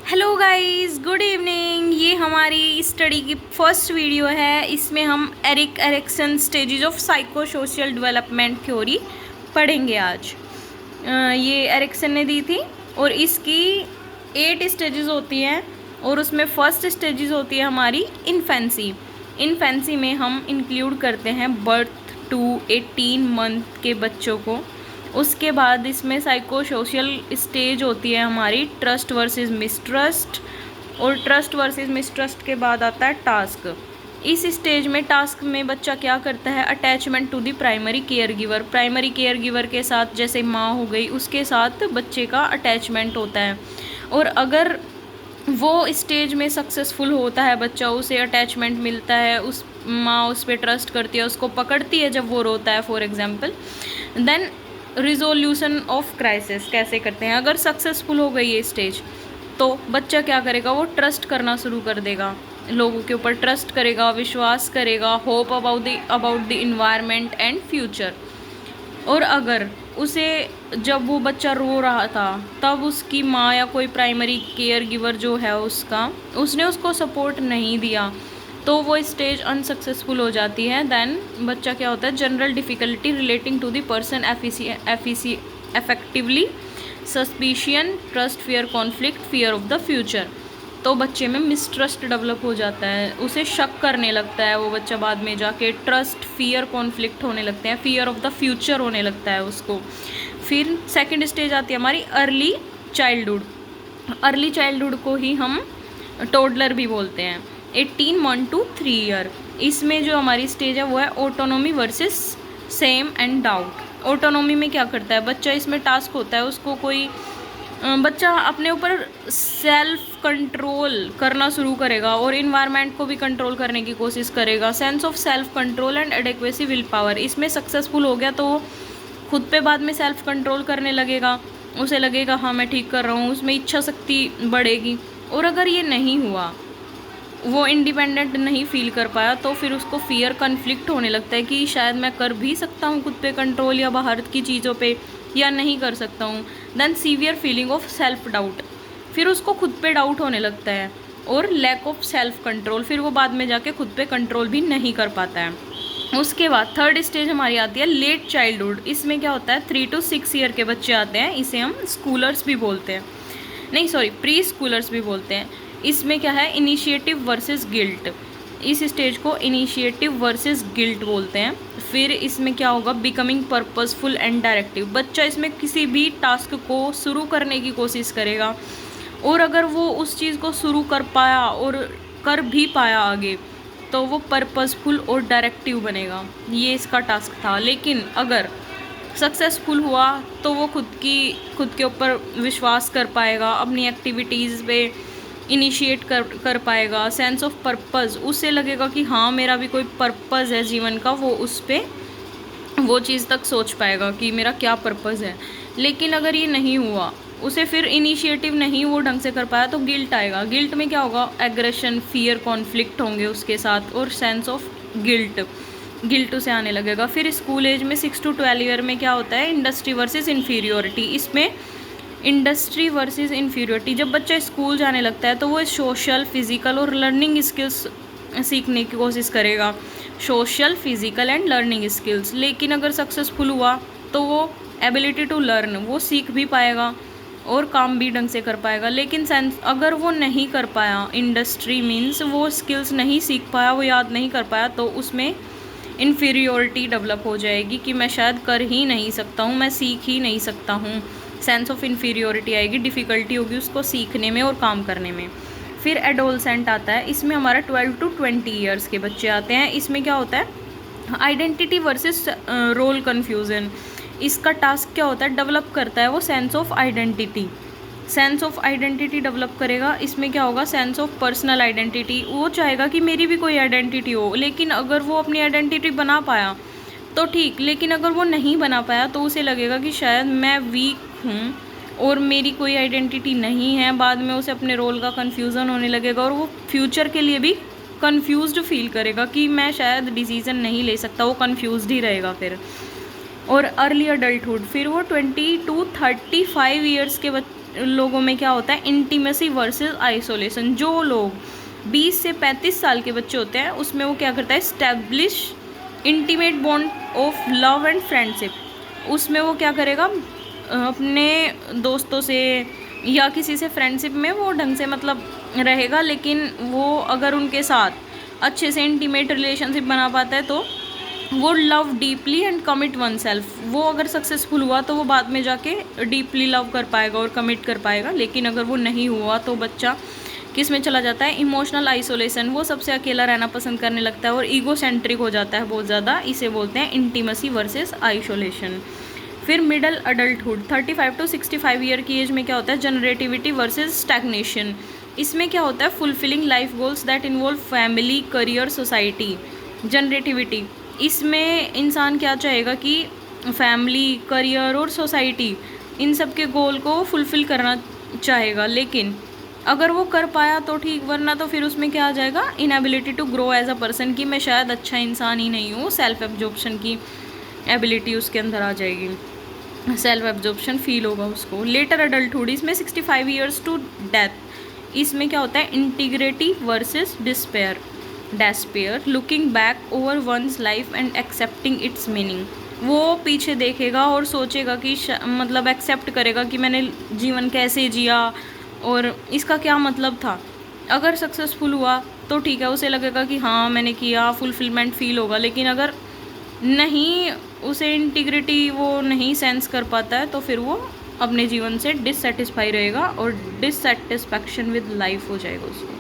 Hello guys, good evening. ये हमारी study की फर्स्ट वीडियो है। इसमें हम Erik Erikson stages of psycho social development theory पढ़ेंगे आज। ये एरिक्सन ने दी थी और इसकी 8 स्टेजेस होती हैं और उसमें फर्स्ट स्टेजेस होती है हमारी इन्फेंसी। इन्फेंसी में हम इंक्लूड करते हैं बर्थ टू 18 मंथ के बच्चों को। उसके बाद इसमें साइको सोशल स्टेज होती है हमारी ट्रस्ट वर्सेस मिसट्रस्ट, और ट्रस्ट वर्सेस मिसट्रस्ट के बाद आता है टास्क। इस स्टेज में टास्क में बच्चा क्या करता है, attachment to the primary care giver. Primary care giver के साथ, जैसे माँ हो गई, उसके साथ बच्चे का अटैचमेंट होता है। और अगर वो स्टेज में सक्सेसफुल होता है बच्चा, उसे अटैचमेंट मिलता है, उस माँ उस पर ट्रस्ट करती है, उसको पकड़ती है जब वो रोता है for example, then resolution of crisis कैसे करते हैं। अगर सक्सेसफुल हो गई ये स्टेज तो बच्चा क्या करेगा, वो ट्रस्ट करना शुरू कर देगा, लोगों के ऊपर ट्रस्ट करेगा, विश्वास करेगा, hope about the environment and future. और अगर उसे जब वो बच्चा रो रहा था तब उसकी माँ या कोई प्राइमरी केयर गिवर जो है उसने उसको सपोर्ट नहीं दिया तो वो स्टेज अनसक्सेसफुल हो जाती है। देन बच्चा क्या होता है, general difficulty relating to the person effectively, suspicion, trust, fear, conflict, fear of the future. तो बच्चे में मिसट्रस्ट डेवलप हो जाता है, उसे शक करने लगता है वो बच्चा, बाद में जाके ट्रस्ट, फियर, कॉन्फ्लिक्ट होने लगते हैं, फियर ऑफ द फ्यूचर होने लगता है उसको। फिर सेकंड स्टेज आती है हमारी अर्ली चाइल्डहुड। अर्ली चाइल्डहुड को ही हम टोडलर भी बोलते हैं, 18 मंथ टू 3 ईयर। इसमें जो हमारी स्टेज है वो है autonomy versus same and doubt. Autonomy में क्या करता है बच्चा, इसमें टास्क होता है उसको कोई बच्चा अपने ऊपर सेल्फ कंट्रोल करना शुरू करेगा और इन्वायरमेंट को भी कंट्रोल करने की कोशिश करेगा। Sense of self control and adequacy will power. इसमें सक्सेसफुल हो गया तो वो खुद पे बाद में सेल्फ कंट्रोल करने लगेगा, उसे लगेगा हाँ मैं ठीक कर रहा हूँ, उसमें इच्छा शक्ति बढ़ेगी। और अगर ये नहीं हुआ, वो इंडिपेंडेंट नहीं फील कर पाया, तो फिर उसको फियर, कन्फ्लिक्ट होने लगता है कि शायद मैं कर भी सकता हूँ खुद पे कंट्रोल या बाहर की चीज़ों पे, या नहीं कर सकता हूँ। Then severe feeling of self doubt, फिर उसको खुद पे डाउट होने लगता है, और लैक ऑफ सेल्फ कंट्रोल, फिर वो बाद में जाके खुद पे कंट्रोल भी नहीं कर पाता है। उसके बाद थर्ड स्टेज हमारी आती है लेट चाइल्डहुड। इसमें क्या होता है, 3 to 6 ईयर के बच्चे आते हैं, इसे हम स्कूलर्स भी बोलते हैं, नहीं सॉरी प्री स्कूलर्स भी बोलते हैं। इसमें क्या है, इनिशिएटिव वर्सेस गिल्ट। इस स्टेज को इनिशिएटिव वर्सेस गिल्ट बोलते हैं। फिर इसमें क्या होगा, बिकमिंग पर्पसफुल एंड डायरेक्टिव। बच्चा इसमें किसी भी टास्क को शुरू करने की कोशिश करेगा, और अगर वो उस चीज़ को शुरू कर पाया और कर भी पाया आगे, तो वो पर्पसफुल और डायरेक्टिव बनेगा। ये इसका टास्क था। लेकिन अगर सक्सेसफुल हुआ तो वो खुद के ऊपर विश्वास कर पाएगा, अपनी एक्टिविटीज़ पे इनिशिएट कर पाएगा। सेंस ऑफ पर्पस, उससे लगेगा कि हाँ मेरा भी कोई पर्पस है जीवन का, वो उस पर वो चीज़ तक सोच पाएगा कि मेरा क्या पर्पस है। लेकिन अगर ये नहीं हुआ, उसे फिर इनिशिएटिव नहीं वो ढंग से कर पाया, तो गिल्ट आएगा। गिल्ट में क्या होगा, एग्रेशन, फियर, कॉन्फ्लिक्ट होंगे उसके साथ, और सेंस ऑफ गिल्ट उसे आने लगेगा। फिर स्कूल एज में 6 to 12 ईयर में क्या होता है, इंडस्ट्री वर्सेस इन्फीरियोरिटी। इसमें इंडस्ट्री वर्सेस इन्फीरियोरिटी, जब बच्चा स्कूल जाने लगता है तो वो सोशल, फिजिकल और लर्निंग स्किल्स सीखने की कोशिश करेगा, social, physical and learning skills. लेकिन अगर सक्सेसफुल हुआ तो वो एबिलिटी टू लर्न, वो सीख भी पाएगा और काम भी ढंग से कर पाएगा। लेकिन अगर वो नहीं कर पाया, इंडस्ट्री मीन्स वो स्किल्स नहीं सीख पाया, वो याद नहीं कर पाया, तो उसमें इन्फीरियोरिटी डेवलप हो जाएगी कि मैं शायद कर ही नहीं सकता हूँ, मैं सीख ही नहीं सकता हूँ। सेंस ऑफ इन्फीरियोरिटी आएगी, डिफ़िकल्टी होगी उसको सीखने में और काम करने में। फिर एडोलसेंट आता है। इसमें हमारा 12 to 20 ईयर्स के बच्चे आते हैं। इसमें क्या होता है, आइडेंटिटी वर्सेस रोल कन्फ्यूज़न। इसका टास्क क्या होता है, डेवलप करता है वो sense of identity. Sense of identity develop करेगा। इसमें क्या होगा, सेंस ऑफ पर्सनल आइडेंटिटी, वो चाहेगा कि मेरी भी कोई आइडेंटिटी हो। लेकिन अगर वो अपनी आइडेंटिटी बना पाया तो ठीक, लेकिन अगर वो नहीं बना पाया तो उसे लगेगा कि शायद मैं वीक हूँ और मेरी कोई आइडेंटिटी नहीं है। बाद में उसे अपने रोल का कन्फ्यूज़न होने लगेगा, और वो फ्यूचर के लिए भी कन्फ्यूज्ड फील करेगा कि मैं शायद डिसीज़न नहीं ले सकता, वो कन्फ्यूज्ड ही रहेगा फिर। और अर्ली अडल्टहुड, फिर वो 20 to 35 ईयर्स के लोगों में क्या होता है, इंटीमेसी वर्सेस आइसोलेशन। जो लोग 20 से 35 साल के बच्चे होते हैं उसमें वो क्या करता है, establish intimate bond of love and friendship. उसमें वो क्या करेगा, अपने दोस्तों से या किसी से फ्रेंडशिप में वो ढंग से मतलब रहेगा, लेकिन वो अगर उनके साथ अच्छे से इंटीमेट रिलेशनशिप बना पाता है तो वो love deeply and commit one self. वो अगर सक्सेसफुल हुआ तो वो बाद में जाके डीपली लव कर पाएगा और कमिट कर पाएगा। लेकिन अगर वो नहीं हुआ तो बच्चा किस में चला जाता है, इमोशनल आइसोलेशन। वो सबसे अकेला रहना पसंद करने लगता है और ईगो सेंट्रिक हो जाता है बहुत ज़्यादा। इसे बोलते हैं इंटीमेसी वर्सेस आइसोलेशन। फिर मिडल अडल्टहुड 35 to 65 ईयर की एज में क्या होता है, जनरेटिविटी वर्सेस स्टैग्नेशन। इसमें क्या होता है, fulfilling life goals that involve family, career, society. Generativity, इसमें इंसान क्या चाहेगा कि फैमिली, करियर और सोसाइटी इन सब के गोल को फुलफ़िल करना चाहेगा। लेकिन अगर वो कर पाया तो ठीक, वरना तो फिर उसमें क्या आ जाएगा, inability to grow as a person, कि मैं शायद अच्छा इंसान ही नहीं हूँ। सेल्फ एब्जॉर्प्शन की एबिलिटी उसके अंदर आ जाएगी, सेल्फ एब्जॉर्प्शन फील होगा उसको। लेटर अडल्टहुड, इसमें 65 ईयर्स टू डेथ। इसमें क्या होता है, integrity versus despair. Despair, looking back over one's life and accepting it's meaning. वो पीछे देखेगा और सोचेगा कि मतलब एक्सेप्ट करेगा कि मैंने जीवन कैसे जिया और इसका क्या मतलब था। अगर सक्सेसफुल हुआ तो ठीक है, उसे लगेगा कि हाँ मैंने किया, फुलफिलमेंट फील होगा। लेकिन अगर नहीं, उसे इंटीग्रिटी वो नहीं सेंस कर पाता है तो फिर वो अपने जीवन से डिससेटिस्फाई रहेगा और डिससेटिस्फैक्शन विद लाइफ हो जाएगा उसको।